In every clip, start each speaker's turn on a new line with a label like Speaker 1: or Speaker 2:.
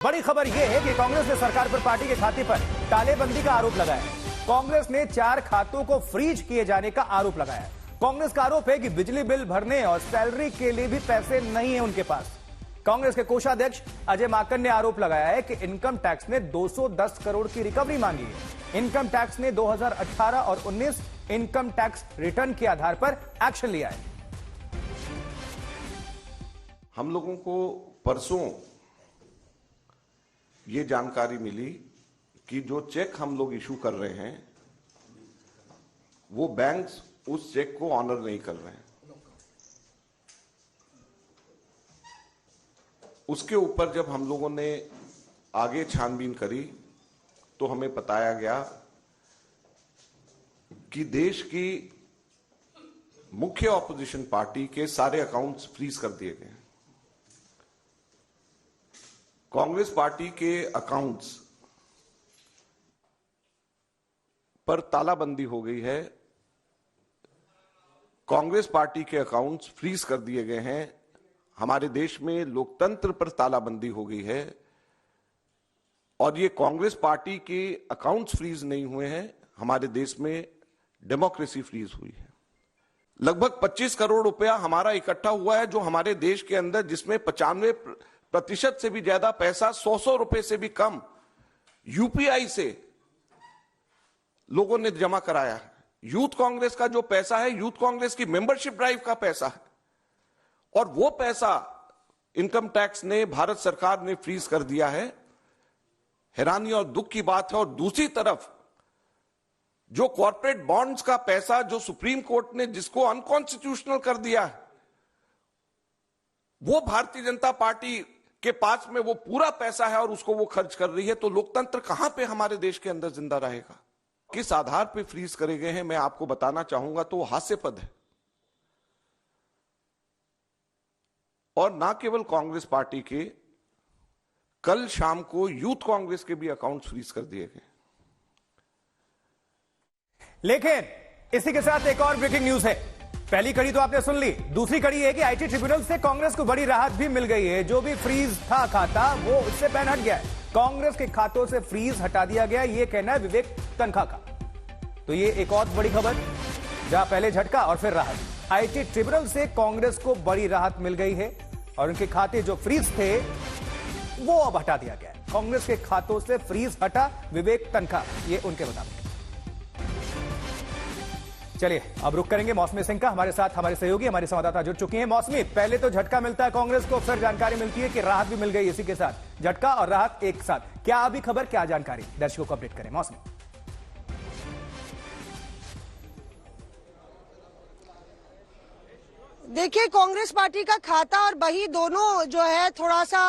Speaker 1: बड़ी खबर यह है कि कांग्रेस ने सरकार पर पार्टी के खाते पर तालेबंदी का आरोप लगाया है। कांग्रेस ने 4 खातों को फ्रीज किए जाने का आरोप लगाया है। कांग्रेस का आरोप है कि बिजली बिल भरने और सैलरी के लिए भी पैसे नहीं है उनके पास। कांग्रेस के कोषाध्यक्ष अजय माकन ने आरोप लगाया है कि इनकम टैक्स ने 210 करोड़ की रिकवरी मांगी है। इनकम टैक्स ने 2018 और 19 इनकम टैक्स रिटर्न के आधार पर एक्शन लिया है।
Speaker 2: हम लोगों को परसों ये जानकारी मिली कि जो चेक हम लोग इशू कर रहे हैं वो बैंक्स उस चेक को ऑनर नहीं कर रहे हैं। उसके ऊपर जब हम लोगों ने आगे छानबीन करी तो हमें बताया गया कि देश की मुख्य ऑपोजिशन पार्टी के सारे अकाउंट्स फ्रीज कर दिए गए। कांग्रेस पार्टी के अकाउंट्स पर तालाबंदी हो गई है। कांग्रेस पार्टी के अकाउंट्स फ्रीज कर दिए गए हैं। हमारे देश में लोकतंत्र पर तालाबंदी हो गई है और ये कांग्रेस पार्टी के अकाउंट्स फ्रीज नहीं हुए हैं, हमारे देश में डेमोक्रेसी फ्रीज हुई है। लगभग 25 करोड़ रुपया हमारा इकट्ठा हुआ है जो हमारे देश के अंदर, जिसमें 95% से भी ज्यादा पैसा 100 रुपए से भी कम यूपीआई से लोगों ने जमा कराया है। यूथ कांग्रेस का जो पैसा है, यूथ कांग्रेस की मेंबरशिप ड्राइव का पैसा है और वो पैसा इनकम टैक्स ने, भारत सरकार ने फ्रीज कर दिया है। हैरानी और दुख की बात है। और दूसरी तरफ जो कॉर्पोरेट बॉन्ड्स का पैसा, जो सुप्रीम कोर्ट ने जिसको अनकॉन्स्टिट्यूशनल कर दिया है, वो भारतीय जनता पार्टी के पास में वो पूरा पैसा है और उसको वो खर्च कर रही है। तो लोकतंत्र कहां पे हमारे देश के अंदर जिंदा रहेगा? किस आधार पे फ्रीज करे गए हैं मैं आपको बताना चाहूंगा तो हास्यास्पद है। और ना केवल कांग्रेस पार्टी के, कल शाम को यूथ कांग्रेस के भी अकाउंट फ्रीज कर दिए गए।
Speaker 1: लेकिन इसी के साथ एक और ब्रेकिंग न्यूज है। पहली कड़ी तो आपने सुन ली, दूसरी कड़ी है कि आईटी ट्रिब्यूनल से कांग्रेस को बड़ी राहत भी मिल गई है। जो भी फ्रीज था खाता वो उससे पैन हट गया है। कांग्रेस के खातों से फ्रीज हटा दिया गया, ये कहना है विवेक तनखा का। तो ये एक और बड़ी खबर, जहां पहले झटका और फिर राहत। आईटी ट्रिब्यूनल से कांग्रेस को बड़ी राहत मिल गई है और उनके खाते जो फ्रीज थे वो अब हटा दिया गया है। कांग्रेस के खातों से फ्रीज हटा, विवेक तनखा, ये उनके मुताबिक। चलिए अब रुक करेंगे मौसमी सिंह का। हमारे साथ हमारे सहयोगी, हमारे संवाददाता जुड़ चुके हैं। मौसमी, पहले तो झटका मिलता है कांग्रेस को, फिर जानकारी मिलती है कि राहत भी मिल गई। इसी के साथ झटका और राहत एक साथ, क्या अभी खबर, क्या जानकारी, दर्शकों को अपडेट करें। मौसमी।
Speaker 3: देखिए, कांग्रेस पार्टी का खाता और बही दोनों जो है थोड़ा सा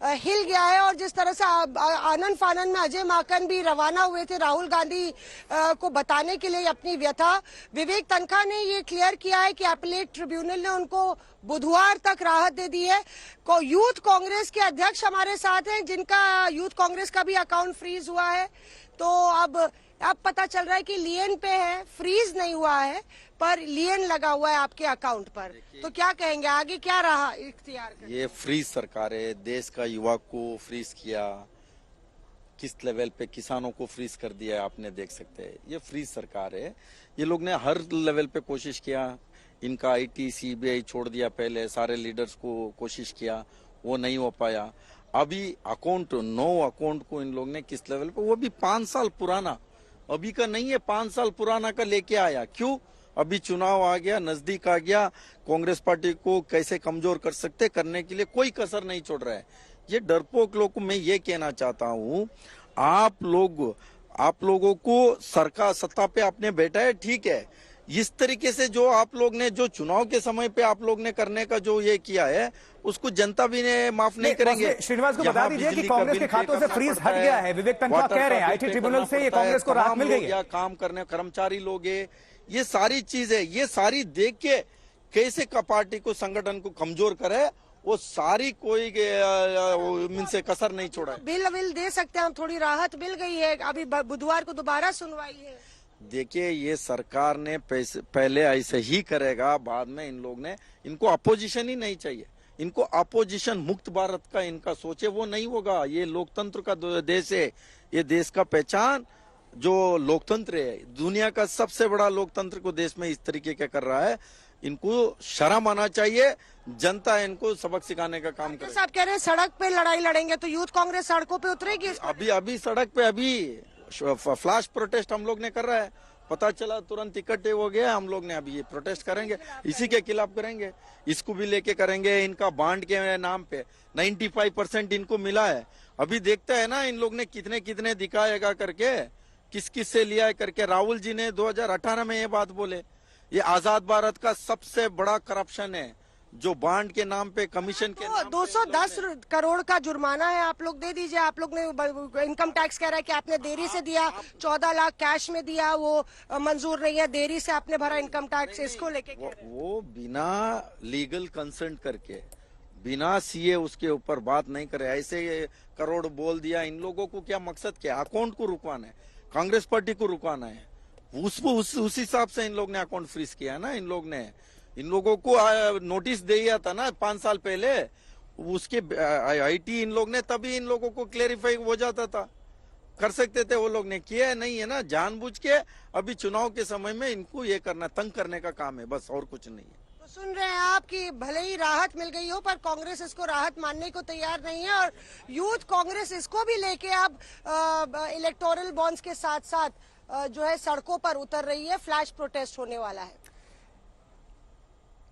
Speaker 3: हिल गया है और जिस तरह से आनंद फानन में अजय माकन भी रवाना हुए थे राहुल गांधी को बताने के लिए अपनी व्यथा, विवेक तनखा ने ये क्लियर किया है कि अपीलेट ट्रिब्यूनल ने उनको बुधवार तक राहत दे दी है। यूथ कांग्रेस के अध्यक्ष हमारे साथ हैं जिनका यूथ कांग्रेस का भी अकाउंट फ्रीज हुआ है। तो अब पता चल रहा है कि लियन पे है, फ्रीज नहीं हुआ है पर लियन लगा हुआ है आपके अकाउंट पर। तो क्या कहेंगे, आगे क्या रहा इख्तियार करके?
Speaker 4: ये फ्रीज सरकार है, देश का युवा को फ्रीज किया, किस लेवल पे किसानों को फ्रीज कर दिया आपने देख सकते हैं। ये फ्रीज सरकार है। ये लोग ने हर लेवल पे कोशिश किया, इनका आईटी सीबीआई छोड़ दिया, पहले सारे लीडर्स को कोशिश किया, वो नहीं हो पाया। अभी अकाउंट 9 अकाउंट को इन लोग ने किस लेवल पे, वो भी 5 साल पुराना, अभी का नहीं है, 5 साल पुराना का लेके आया। क्यों? अभी चुनाव आ गया, नजदीक आ गया, कांग्रेस पार्टी को कैसे कमजोर कर सकते, करने के लिए कोई कसर नहीं छोड़ रहा है। ये डरपोक लोग को मैं ये कहना चाहता हूँ, आप लोगों को सरकार सत्ता पे आपने बैठा है, ठीक है, इस तरीके से जो आप लोग ने, जो चुनाव के समय पे आप लोग ने करने का जो ये किया है, उसको जनता भी ने माफ नहीं करेंगे।
Speaker 1: श्रीनिवास को बता दीजिए कि कांग्रेस के खातों से फ्रीज हट गया है। विवेक तनखा कह रहे हैं आईटी ट्रिब्यूनल से ये कांग्रेस को राहत मिल गई है।
Speaker 4: काम करने कर्मचारी लोग, ये सारी चीजें, ये सारी देख के कैसे का पार्टी को, संगठन को कमजोर करे, वो सारी कोई इनसे कसर नहीं छोड़ा है।
Speaker 3: बिल दे सकते हैं हम, थोड़ी राहत मिल गई है। अभी बुधवार को दोबारा सुनवाई है।
Speaker 4: देखिए, ये सरकार ने पहले ऐसे ही करेगा, बाद में इन लोग ने, इनको अपोजिशन ही नहीं चाहिए। इनको अपोजिशन मुक्त भारत का इनका सोचे वो नहीं होगा। ये लोकतंत्र का देश है, ये देश का पहचान जो लोकतंत्र है, दुनिया का सबसे बड़ा लोकतंत्र को देश में इस तरीके का कर रहा है, इनको शर्म आना चाहिए। जनता इनको सबक सिखाने का काम करे।
Speaker 3: साहब कह रहे हैं सड़क पे लड़ाई लड़ेंगे, तो यूथ कांग्रेस सड़कों पे उतरेगी?
Speaker 4: अभी सड़क पे अभी फ्लैश प्रोटेस्ट हम लोग ने कर रहा है, पता चला तुरंत इकट्ठे हो गया, हम लोग ने अभी ये प्रोटेस्ट करेंगे, इसी के खिलाफ करेंगे, इसको भी लेके करेंगे। इनका बांड के नाम पे 95% इनको मिला है, अभी देखते हैं ना इन लोग ने कितने कितने दिखाएगा करके, किस किस से लिया है करके। राहुल जी ने 2018 में ये बात बोले, ये आजाद भारत का सबसे बड़ा करप्शन है जो बांड के नाम पे, कमीशन के नाम पे
Speaker 3: 210 करोड़ का जुर्माना है, आप लोग दे दीजिए। आप लोग ने इनकम टैक्स कह रहा है कि आपने देरी से दिया, 14 लाख कैश में दिया, वो मंजूर नहीं है, देरी से आपने भरा इनकम टैक्स, इसको लेके
Speaker 4: वो बिना लीगल कंसर्ट करके, बिना सीए उसके ऊपर बात नहीं करे, ऐसे करोड़ बोल दिया। इन लोगों को क्या मकसद, क्या अकाउंट को रुकवाना है, कांग्रेस पार्टी को रुकवाना है, उस हिसाब से इन लोग ने अकाउंट फ्रीज किया ना। इन लोगों को नोटिस दिया था ना 5 साल पहले, उसके आईटी इन लोग ने, तभी इन लोगों को क्लेरिफाई हो जाता था, कर सकते थे। वो लोग ने किया नहीं है ना, जानबूझ के अभी चुनाव के समय में इनको ये करना, तंग करने का काम है, बस और कुछ नहीं है।
Speaker 3: तो सुन रहे हैं आप कि भले ही राहत मिल गई हो, पर कांग्रेस इसको राहत मानने को तैयार नहीं है, और यूथ कांग्रेस इसको भी लेके अब इलेक्टोरल बॉन्ड्स के साथ साथ जो है सड़कों पर उतर रही है, फ्लैश प्रोटेस्ट होने वाला है।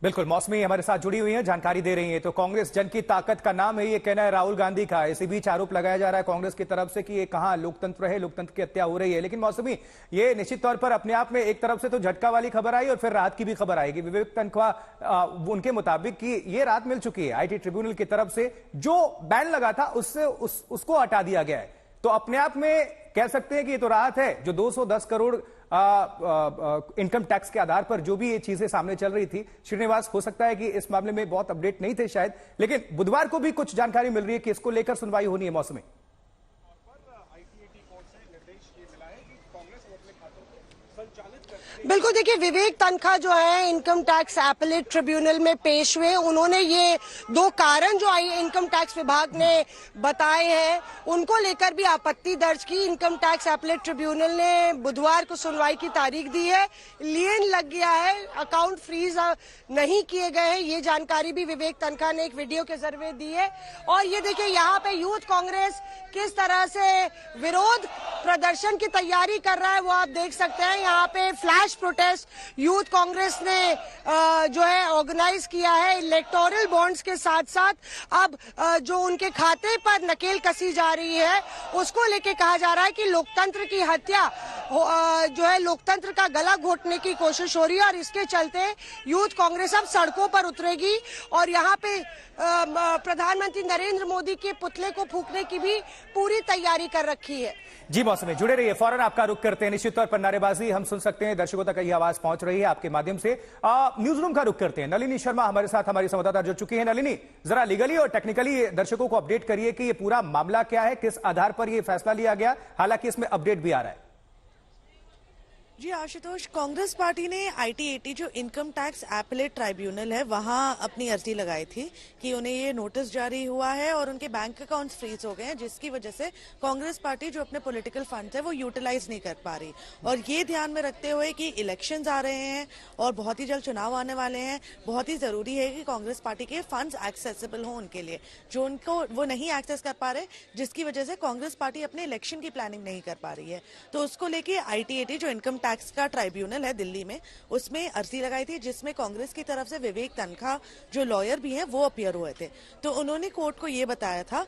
Speaker 1: बिल्कुल, मौसमी हमारे साथ जुड़ी हुई हैं, जानकारी दे रही हैं। तो कांग्रेस जन की ताकत का नाम है, ये कहना है राहुल गांधी का। इसी बीच आरोप लगाया जा रहा है कांग्रेस की तरफ से कि ये कहां लोकतंत्र है, लोकतंत्र की हत्या हो रही है। लेकिन मौसमी, ये निश्चित तौर पर अपने आप में एक तरफ से तो झटका वाली खबर आई और फिर राहत की भी खबर आएगी। विवेक तनखा उनके मुताबिक कि ये राहत मिल चुकी है आईटी ट्रिब्यूनल की तरफ से, जो बैन लगा था उससे उसको हटा दिया गया है। तो अपने आप में कह सकते हैं कि ये तो राहत है। जो 210 करोड़ इनकम टैक्स के आधार पर जो भी ये चीजें सामने चल रही थी, श्रीनिवास, हो सकता है कि इस मामले में बहुत अपडेट नहीं थे शायद, लेकिन बुधवार को भी कुछ जानकारी मिल रही है कि इसको लेकर सुनवाई होनी है। मौसमी,
Speaker 3: बिल्कुल, देखिए विवेक तनखा जो है इनकम टैक्स एपेलेट ट्रिब्यूनल में पेश हुए। उन्होंने ये 2 कारण जो इनकम टैक्स विभाग ने बताए हैं, उनको लेकर भी आपत्ति दर्ज की। इनकम टैक्स एपेलेट ट्रिब्यूनल ने बुधवार को सुनवाई की तारीख दी है। लियन लग गया है, अकाउंट फ्रीज नहीं किए गए हैं, ये जानकारी भी विवेक तनखा ने एक वीडियो के जरिए दी है। और ये देखिए यहाँ पे यूथ कांग्रेस किस तरह से विरोध प्रदर्शन की तैयारी कर रहा है, वो आप देख सकते हैं। यहाँ पे फ्लैश प्रोटेस्ट यूथ कांग्रेस ने जो है ऑर्गेनाइज किया है। इलेक्टोरल बॉन्ड्स के साथ साथ अब जो उनके खाते पर नकेल कसी जा रही है, उसको लेके कहा जा रहा है कि लोकतंत्र की हत्या जो है, लोकतंत्र का गला घोटने की कोशिश हो रही है। और इसके चलते यूथ कांग्रेस अब सड़कों पर उतरेगी और यहाँ पे प्रधानमंत्री नरेंद्र मोदी के पुतले को फूंकने की भी पूरी तैयारी कर रखी है।
Speaker 1: जी मौसमी, जुड़े रहिए, फौरन आपका रुख करते हैं। निश्चित तौर पर नारेबाजी हम सुन सकते हैं, दर्शकों तक ये आवाज पहुंच रही है आपके माध्यम से। न्यूज रूम का रुख करते हैं। नलिनी शर्मा हमारे साथ, हमारी संवाददाता जुड़ चुकी है। नलिनी, जरा लीगली और टेक्निकली दर्शकों को अपडेट करिए कि ये पूरा मामला क्या है, किस आधार पर यह फैसला लिया गया, हालांकि इसमें अपडेट भी आ रहा है।
Speaker 5: जी आशुतोष, कांग्रेस पार्टी ने आईटी जो इनकम टैक्स एपेलेट ट्राइब्यूनल है वहां अपनी अर्जी लगाई थी कि उन्हें ये नोटिस जारी हुआ है और उनके बैंक अकाउंट्स फ्रीज हो गए हैं, जिसकी वजह से कांग्रेस पार्टी जो अपने पॉलिटिकल फंड्स है वो यूटिलाइज नहीं कर पा रही। और ये ध्यान में रखते हुए कि इलेक्शंस आ रहे हैं और बहुत ही जल्द चुनाव आने वाले हैं, बहुत ही जरूरी है कि कांग्रेस पार्टी के फंड्स एक्सेसिबल हो उनके लिए, जो उनको वो नहीं एक्सेस कर पा रहे, जिसकी वजह से कांग्रेस पार्टी अपने इलेक्शन की प्लानिंग नहीं कर पा रही है। तो उसको लेके आईटी जो इनकम टैक्स का ट्राइब्यूनल है दिल्ली में, उसमें अर्जी लगाई थी, जिसमें कांग्रेस की तरफ से विवेक तनखा जो लॉयर भी हैं वो अपीयर हुए थे। तो उन्होंने कोर्ट को ये बताया था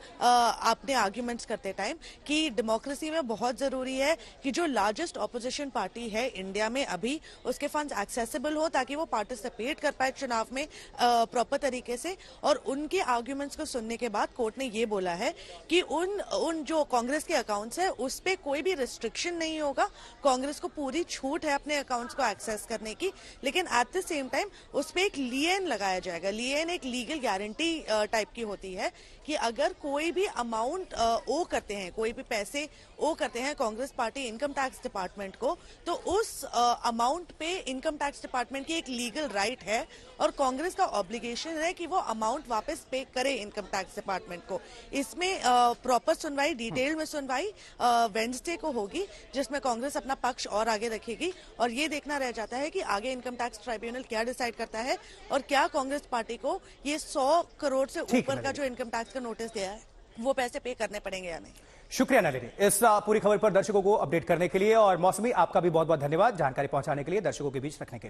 Speaker 5: अपने आर्ग्यूमेंट्स करते टाइम कि डेमोक्रेसी में बहुत जरूरी है कि जो लार्जेस्ट ऑपोजिशन पार्टी है इंडिया में अभी, उसके फंड्स एक्सेसिबल हो ताकि वो पार्टिसिपेट कर पाए चुनाव में प्रॉपर तरीके से। और उनके आर्ग्यूमेंट्स को सुनने के बाद कोर्ट ने ये बोला है कि उन जो कांग्रेस के अकाउंट्स है उस पर कोई भी रिस्ट्रिक्शन नहीं होगा, कांग्रेस को पूरी छूट है अपने अकाउंट्स को एक्सेस करने की, लेकिन एट द सेम टाइम उस पर एक लिएन लगाया जाएगा। लिएन एक लीगल गारंटी टाइप की होती है कि अगर कोई भी अमाउंट ओ करते हैं, कोई भी पैसे ओ करते हैं Congress party income tax department को, तो उस अमाउंट पे इनकम टैक्स डिपार्टमेंट की एक लीगल राइट है और कांग्रेस का ऑब्लिगेशन है कि वो अमाउंट वापस पे करे इनकम टैक्स डिपार्टमेंट को। इसमें प्रॉपर सुनवाई, डिटेल में सुनवाई वेडनेसडे को होगी, जिसमें कांग्रेस अपना पक्ष और आगे रखेगी और ये देखना रह जाता है कि आगे इनकम टैक्स ट्राइब्यूनल क्या डिसाइड करता है और क्या कांग्रेस पार्टी को ये 100 करोड़ से ऊपर का जो इनकम टैक्स का नोटिस दिया है वो पैसे पे करने पड़ेंगे या नहीं।
Speaker 1: शुक्रिया नलिनी इस पूरी खबर पर दर्शकों को अपडेट करने के लिए, और मौसमी आपका भी बहुत बहुत धन्यवाद जानकारी पहुंचाने के लिए, दर्शकों के बीच रखने के लिए।